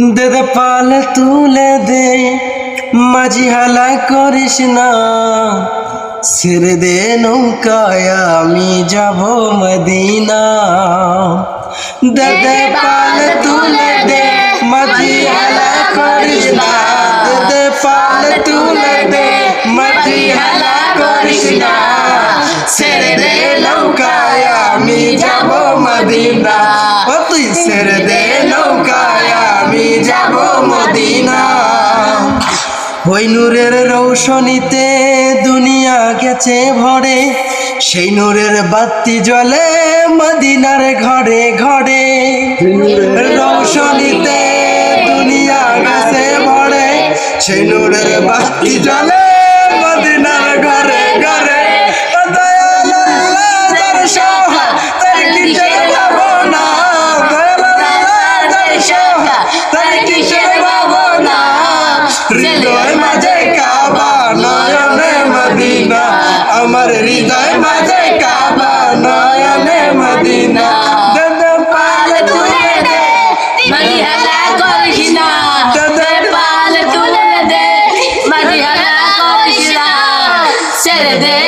দে পাল তুলে দে মাঝি হালা করিস না, ছেড়ে দে নৌকায় আমি যাব মদিনা। দে পাল তুলে দে মাঝি হালা করিস না, দে পাল তুলে দে মাঝি হালা করিস না, ছেড়ে দে নৌকায় আমি যাব মদিনা। ও তুই ছেড়ে দে নৌকায় আমি যাব মদিনা। ওই নূরের রৌশনীতে দুনিয়া গেছে ভরে, সেই নূরের বাতি জ্বলে মদিনার ঘরে ঘরে। রৌশনীতে দুনিয়া গেছে ভরে, সেই নূরের বাতি জ্বলে মদিনার ঘরে ঘরে। হৃদয় মাঝে কাবা নয়নে মদিনা, আমার হৃদয় মাঝে কাবা নয়নে মদিনা। দে পাল তুলে দে মাঝি হালা করিস না, দে পাল তুলে দে মাঝি হালা করিস না, ছেড়ে দে